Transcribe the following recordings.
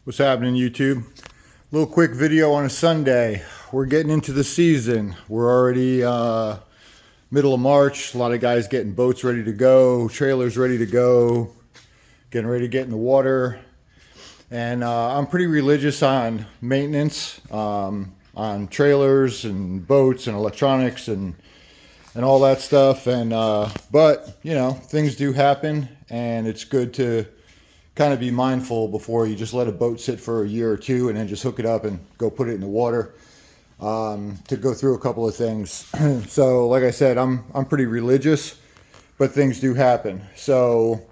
What's happening, YouTube? Little quick video on a Sunday. We're getting into the season. We're already middle of March. A lot of guys getting boats ready to go, trailers ready to go, getting ready to get in the water. And I'm pretty religious on maintenance, on trailers and boats and electronics and all that stuff. And but you know, things do happen, and it's good to kind of be mindful before you just let a boat sit for a year or two and then just hook it up and go put it in the water, to go through a couple of things. So like I said, I'm pretty religious, but things do happen. So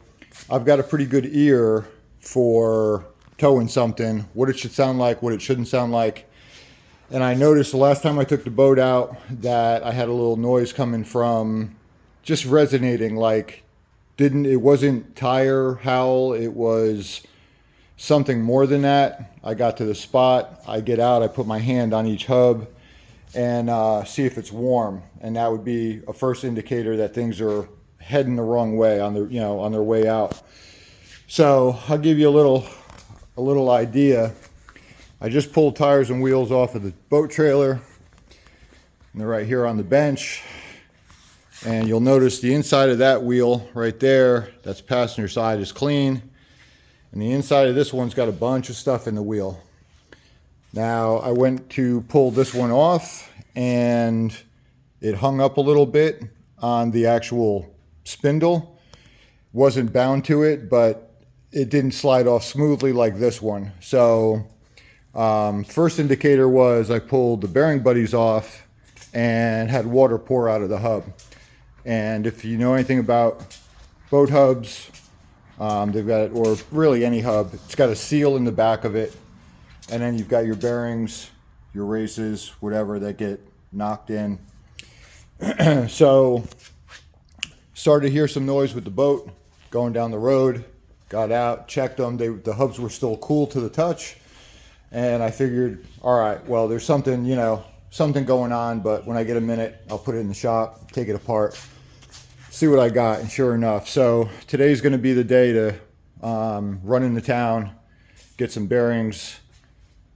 I've got a pretty good ear for towing something, what it should sound like, what it shouldn't sound like. And I noticed the last time I took the boat out that I had a little noise coming from just resonating, like it wasn't tire howl, it was something more than that. I got to the spot, I get out, I put my hand on each hub and see if it's warm, and that would be a first indicator that things are heading the wrong way on their, on their way out. So I'll give you a little idea. I just pulled tires and wheels off of the boat trailer, and they're right here on the bench. And you'll notice the inside of that wheel right there, that's passenger side, is clean. And the inside of this one's got a bunch of stuff in the wheel. Now, I went to pull this one off and it hung up a little bit on the actual spindle. Wasn't bound to it, but it didn't slide off smoothly like this one. So, first indicator was I pulled the bearing buddies off and had water pour out of the hub. And if you know anything about boat hubs, they've got, or really any hub, it's got a seal in the back of it. And then you've got your bearings, your races, whatever, that get knocked in. So started to hear some noise with the boat going down the road, got out, checked them. The hubs were still cool to the touch. And I figured, all right, well, there's something, something going on, but when I get a minute, I'll put it in the shop, take it apart, see what I got. And sure enough, so today's going to be the day to run into town, get some bearings,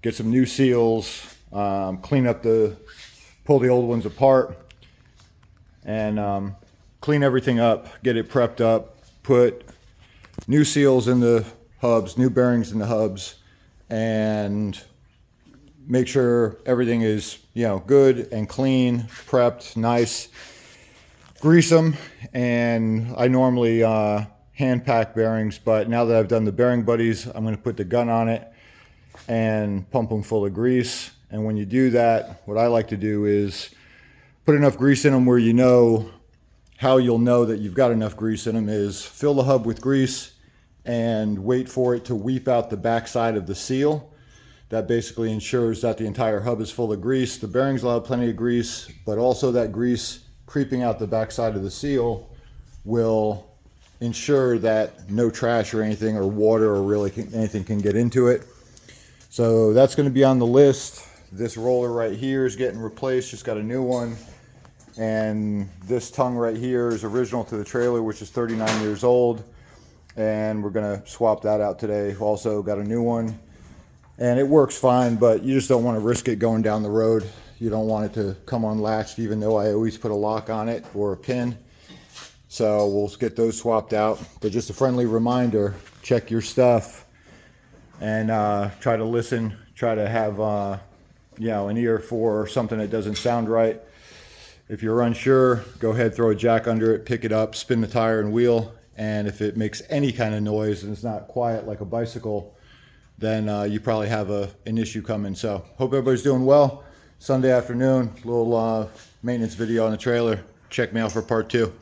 get some new seals, clean up pull the old ones apart, and clean everything up, get it prepped up, put new seals in the hubs, new bearings in the hubs, and make sure everything is, good and clean, prepped, nice. Grease them, and I normally hand pack bearings, but now that I've done the bearing buddies, I'm going to put the gun on it and pump them full of grease. And when you do that, what I like to do is put enough grease in them where how you'll know that you've got enough grease in them is fill the hub with grease and wait for it to weep out the backside of the seal. That basically ensures that the entire hub is full of grease. The bearings will have plenty of grease, but also that grease creeping out the backside of the seal will ensure that no trash or anything, or water, or really anything can get into it. So that's going to be on the list. This roller right here is getting replaced, just got a new one. And this tongue right here is original to the trailer, which is 39 years old. And we're going to swap that out today. Also got a new one. And it works fine, but you just don't want to risk it going down the road. You don't want it to come unlatched, even though I always put a lock on it or a pin. So we'll get those swapped out. But just a friendly reminder, check your stuff and try to listen, try to have an ear for something that doesn't sound right. If you're unsure, go ahead, throw a jack under it, pick it up, spin the tire and wheel. And if it makes any kind of noise and it's not quiet like a bicycle, then you probably have an issue coming. So hope everybody's doing well. Sunday afternoon, little maintenance video on the trailer. Check me out for part 2.